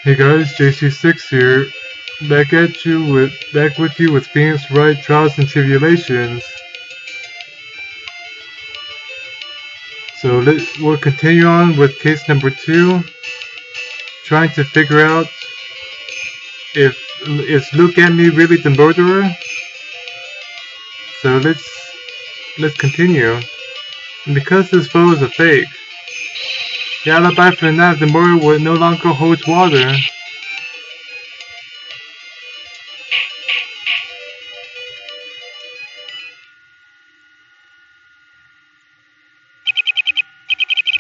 Hey guys, JC6 here, back with you with Phoenix Wright Trials and Tribulations. So we'll continue on with case number 2, trying to figure out if is Luke Atmey really the murderer. So let's continue. And because this photo is a fake, the alibi for the night of the murder will no longer hold water.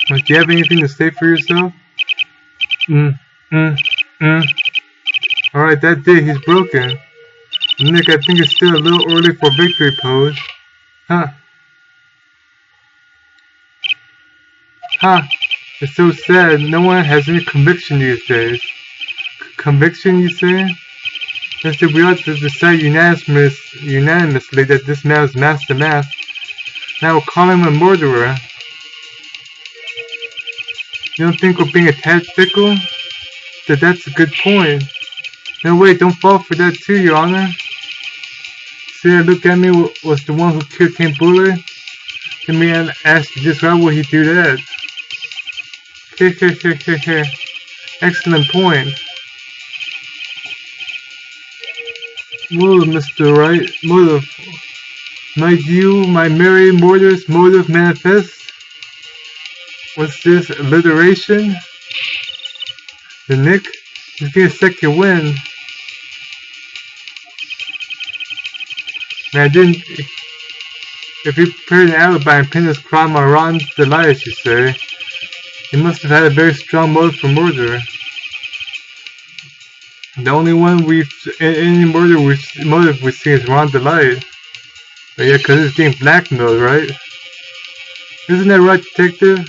Do you have anything to say for yourself? Alright, that day he's broken. Nick, I think it's still a little early for victory pose. Huh. It's so sad, no one has any conviction these days. Conviction, you say? Instead, we ought to decide unanimously that this man was masked. Now we'll call him a murderer. You don't think we're being a tad fickle? That's a good point. No, wait, don't fall for that too, Your Honor. See, Luke Atmey was the one who killed Kane Bullard? Let me ask you this, why would he do that? Excellent point. Whoa, Mr. Wright, motive. My merry mortar's motive manifest? What's this, alliteration? The Nick? He's getting a second wind. Man, if he prepared an alibi and pinned his crime on Ron's delight, you say, he must have had a very strong motive for murder. The only one any motive we've seen is Ron Delight. But yeah, cause he's getting blackmailed, right? Isn't that right, detective?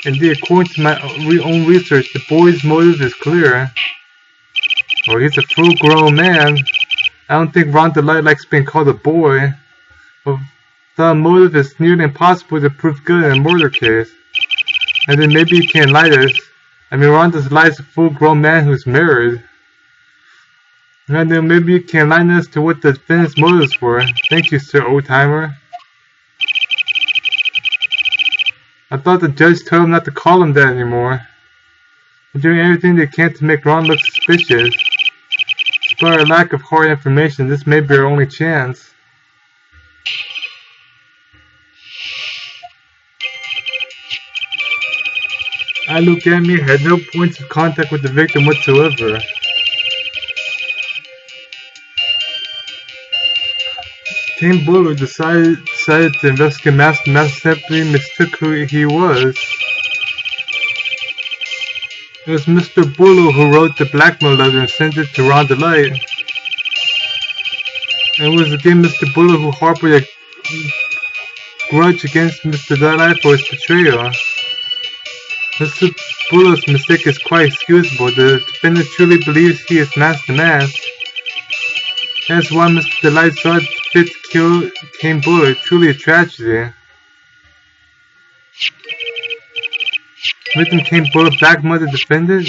Indeed, according to my own research, the boy's motive is clear. Well, he's a full-grown man. I don't think Ron Delight likes being called a boy. But the motive is nearly impossible to prove good in a murder case. And then maybe you can enlighten us. I mean, Ron Delight is a full-grown man who's married. And then maybe you can enlighten us to what the defendant's motives were. Thank you, Sir Oldtimer. I thought the judge told him not to call him that anymore. They're doing everything they can to make Ron look suspicious. Despite our lack of hard information, this may be our only chance. Luke Atmey had no points of contact with the victim whatsoever. Kane Bullard decided to investigate Master simply mistook who he was. It was Mr. Bullard who wrote the blackmail letter and sent it to Ron Delight. And it was again Mr. Bullard who harbored a grudge against Mr. Delight for his betrayal. Mr. Bullard's mistake is quite excusable. The defendant truly believes he is Master Mask. That's why Mr. Delight saw fit to kill Kane Bullard. Truly a tragedy. Victim Kane Bullard blackmailed the defendant?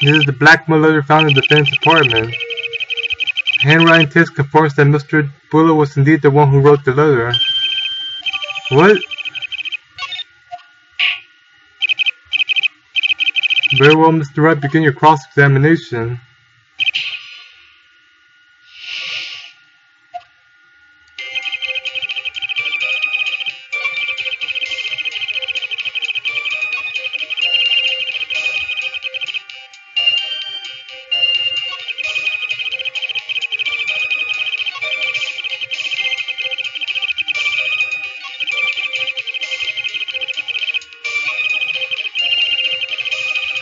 This is the blackmail letter found in the defendant's apartment. Handwriting test confirms that Mr. Bullard was indeed the one who wrote the letter. What? Very well, Mr. Wright, begin your cross-examination.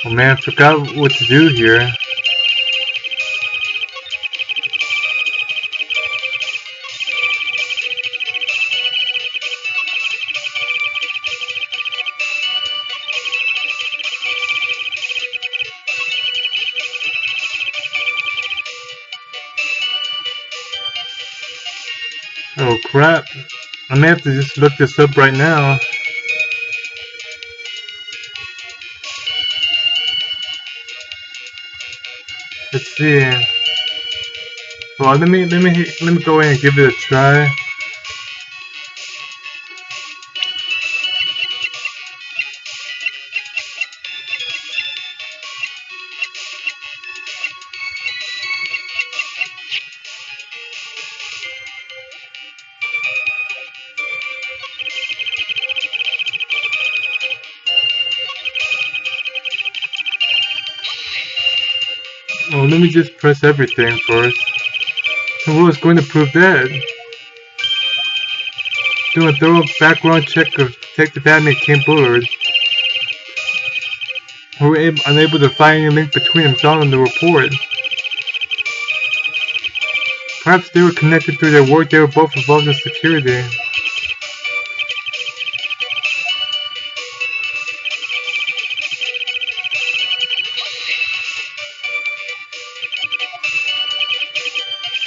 Oh man, I forgot what to do here. Oh crap. I may have to just look this up right now. Let's see. Well, let me go in and give it a try. Oh, let me just press everything first. So what was going to prove that? Do a thorough background check of Detective Atmey and Kane Bullard, who were unable to find any link between them found in the report. Perhaps they were connected through their work. They were both involved in security.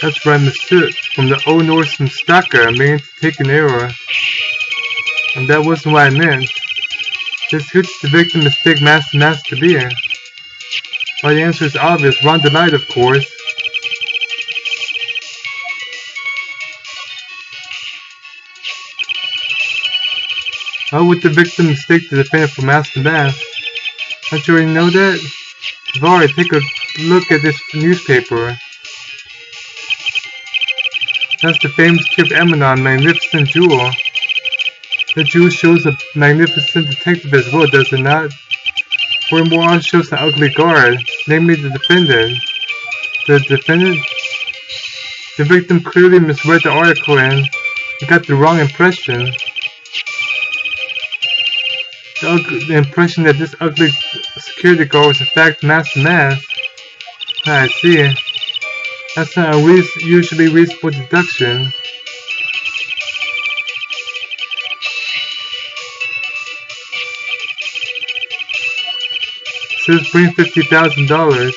That's right, Mr. From the Old Norse and Staka, I meant to take an error. And that wasn't what I meant. Just who did the victim mistake mask to be? Well, the answer is obvious. Ron denied, of course. How would the victim mistake the defendant for mask to mask? Don't you already know that? Var, take a look at this newspaper. That's the famous Kip Emanon magnificent jewel. The jewel shows a magnificent detective as well, does it not? Furthermore, it shows an ugly guard, namely the defendant. The defendant? The victim clearly misread the article and got the wrong impression. The impression that this ugly security guard was in fact masked to mask. I see. That's not a usually reasonable deduction. Says bring $50,000.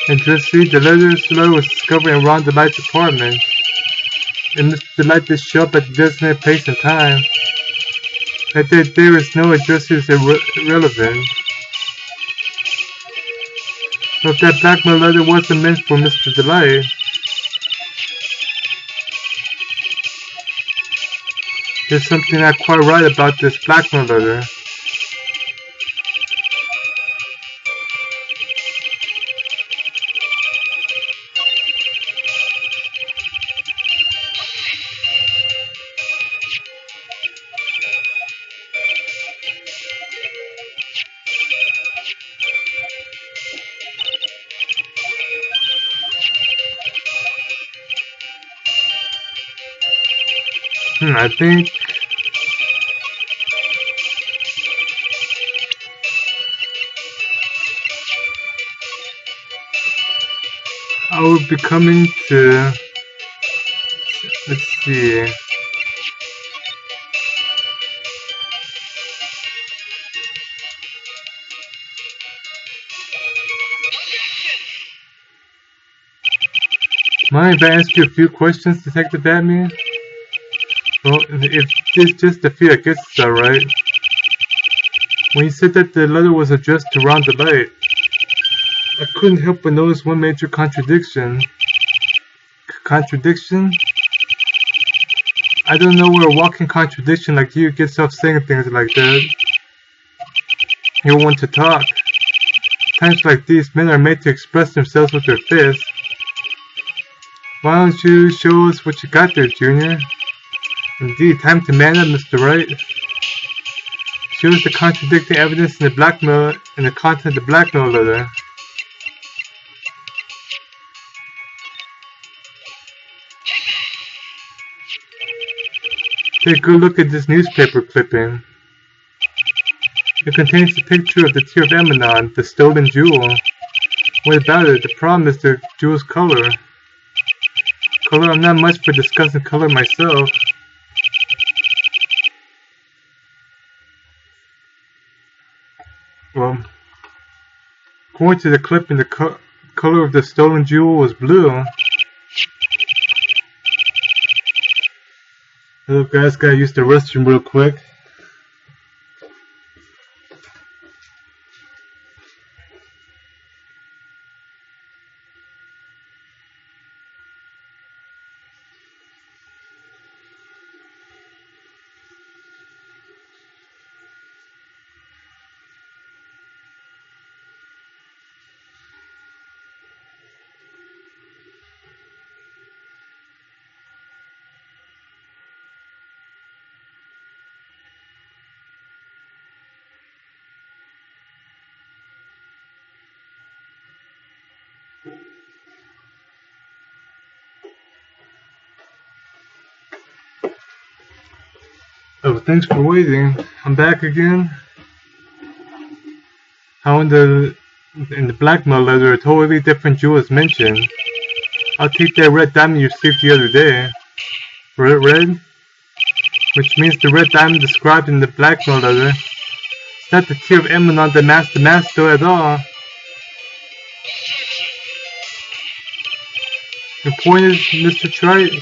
And just read the letter was discovered in Ron Delight's apartment. And Mr. Delight did show up at the designated place and time. That there is no address is irrelevant. So if that blackmail letter wasn't meant for Mr. Delight, there's something not quite right about this blackmail letter. I think I will be coming to, let's see, mind if I ask you a few questions, Detective Atmey? Well, if it's just a few, I guess it's alright. When you said that the letter was addressed to Ron Delight, I couldn't help but notice one major contradiction. Contradiction? I don't know where a walking contradiction like you gets off saying things like that. You want to talk. Times like these, men are made to express themselves with their fists. Why don't you show us what you got there, Junior? Indeed, time to man up, Mr. Wright. Show us the contradicting evidence in the blackmail and the content of the blackmail letter. Take a good look at this newspaper clipping. It contains a picture of the Tear of Emanon, the stolen jewel. What about it? The problem is the jewel's color. I'm not much for discussing color myself. Well, according to the clipping, the color of the stolen jewel was blue. Hello guys, gotta use the restroom real quick. Oh, thanks for waiting. I'm back again. How in the blackmail letter a totally different jewel is mentioned. I'll take that red diamond you received the other day. Red? Which means the red diamond described in the blackmail letter. It's not the tear of emerald that masked the master at all. Your point is, Mr. Wright?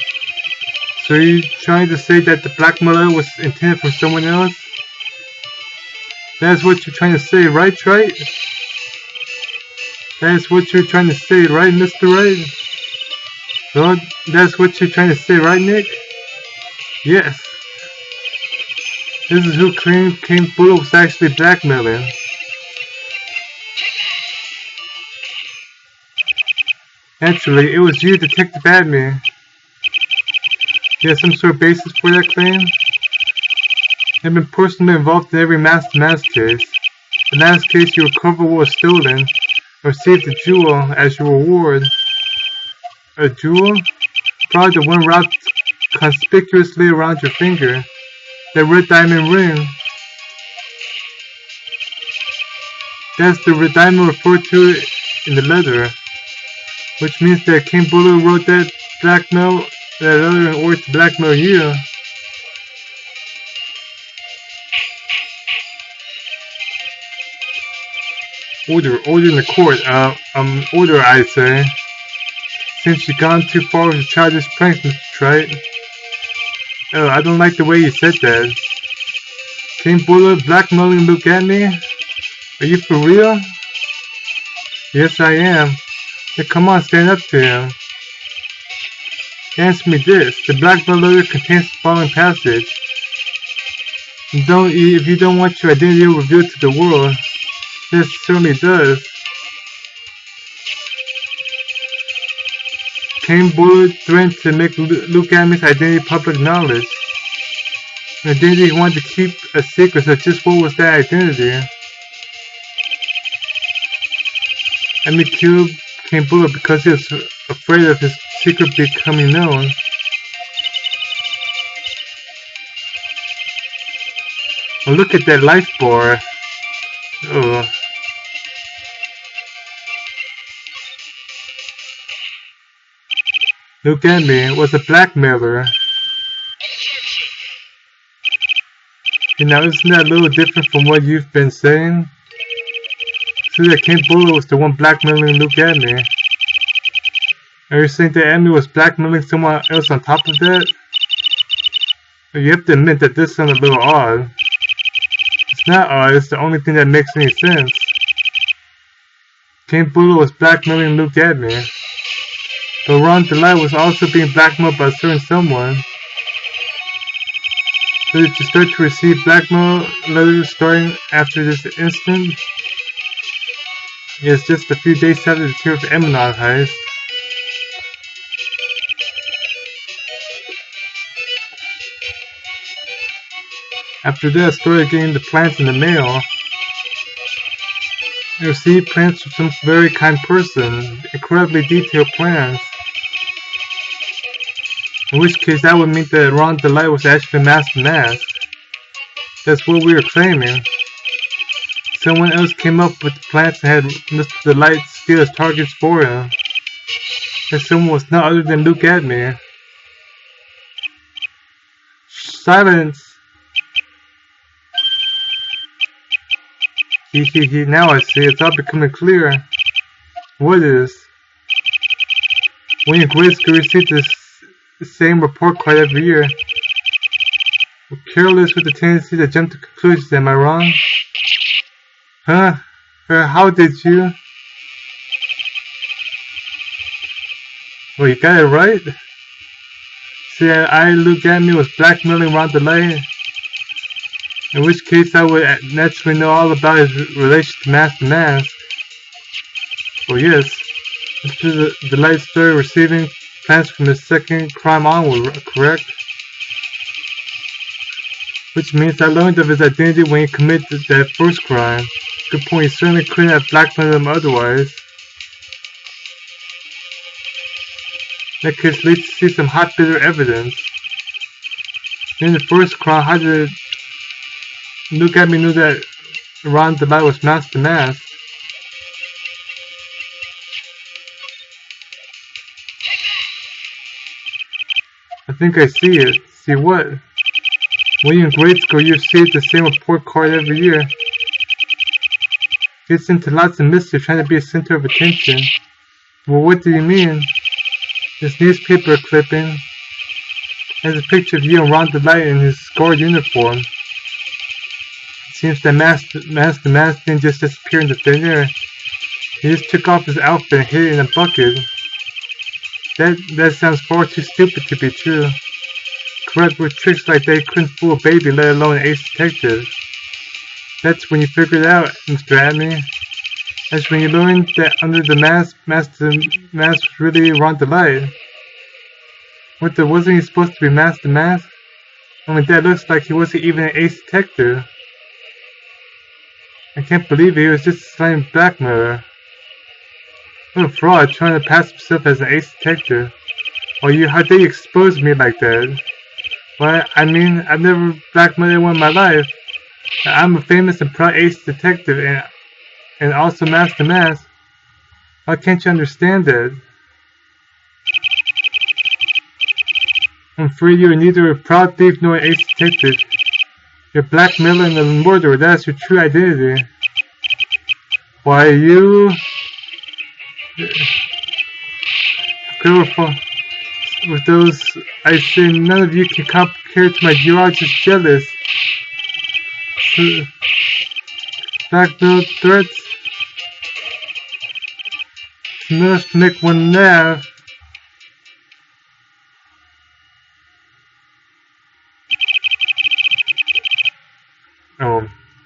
So you're trying to say that the blackmail letter was intended for someone else? That's what you're trying to say, right, Wright? That's what you're trying to say, right, Mr. Wright? So that's what you're trying to say, right, Nick? Yes. This is who Kane Bullard was actually blackmailing. Actually, it was you, Detective Atmey. You have some sort of basis for that claim? I've been personally involved in every mask case. In the last case, you recovered what was stolen, and received a jewel as your reward. A jewel? Probably the one wrapped conspicuously around your finger. That red diamond ring. That's the red diamond referred to in the letter. Which means that Kane Bullard wrote that letter in order to blackmail you. Order in the court. Order, I say. Since you've gone too far with the childish pranks, Mr. Wright. Oh, I don't like the way you said that. Kane Bullard blackmailing Luke Atmey? Are you for real? Yes, I am. Hey, come on, stand up to him. Answer me this. The blackmail letter contains the following passage. If you don't want your identity revealed to the world, this certainly does. Kane Bullard threatened to make Luke Atmey's identity public knowledge. An identity he wanted to keep a secret, so just what was that identity? Atmey killed Kane Bullard because he was afraid of his secret becoming known. Oh, look at that life bar. Oh. Luke Atmey was a blackmailer. And now isn't that a little different from what you've been saying? So that Kane Bullard was the one blackmailing Luke Atmey. Are you saying that Atmey was blackmailing someone else on top of that? You have to admit that this sounds a little odd. It's not odd, it's the only thing that makes any sense. Kane Bullard was blackmailing Luke Atmey. But Ron Delight was also being blackmailed by a certain someone. So did you start to receive blackmail letters starting after this incident? Yes, just a few days after the Tear of Emerald heist. After that, I started getting the plans in the mail. I received plans from some very kind person, incredibly detailed plans. In which case that would mean that Ron Delight was actually masked. That's what we were claiming. Someone else came up with the plans and had Mr. Delight steal his targets for him. That someone was none other than Luke Atmey. Silence! Now I see, it's all becoming clear. What is? When your grades could receive the same report card every year. We're careless with the tendency to jump to conclusions, am I wrong? Huh? How did you? Well, you got it right. See, Luke Atmey was blackmailing Ron Delay. In which case I would naturally know all about his relation to Mask. Oh yes, Mr. Delight started receiving plans from his second crime onward, correct? Which means I learned of his identity when he committed that first crime. Good point, he certainly couldn't have blackmailed him otherwise. That could at least see some hot bitter evidence. In the first trial, how did Luke Atmey knew that Ron DeLay was masked to mask? I think I see it. See what? When you're in grade school, you see the same report card every year. Gets into lots of mischief trying to be a center of attention. Well, what do you mean? This newspaper clipping has a picture of you and Ron DeLay in his guard uniform. It seems that mask didn't just disappear into thin air. He just took off his outfit and hid it in a bucket. That sounds far too stupid to be true. Correct, with tricks like that, you couldn't fool a baby, let alone an ace detective. That's when you figured it out, Mr. Atmey. That's when you learned that under the mask was really Ron DeLay. Wasn't he supposed to be masked to mask? I mean, that looks like he wasn't even an ace detective. I can't believe it, he was just a slim blackmailer. What a fraud, trying to pass himself as an ace detective. How dare you expose me like that? Well, I mean, I've never blackmailed anyone in my life. I'm a famous and proud ace detective and also masked to mask. Why can't you understand that? I'm afraid you're neither a proud thief nor an ace detective. You're a blackmailer and a murderer, that's your true identity. Why you... With those, I say none of you can compare to my geologist jealous. Blackmail threats. It's enough to make one laugh.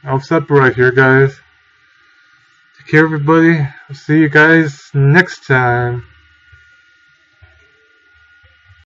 I'll stop right here, guys. Take care, everybody. I'll see you guys next time.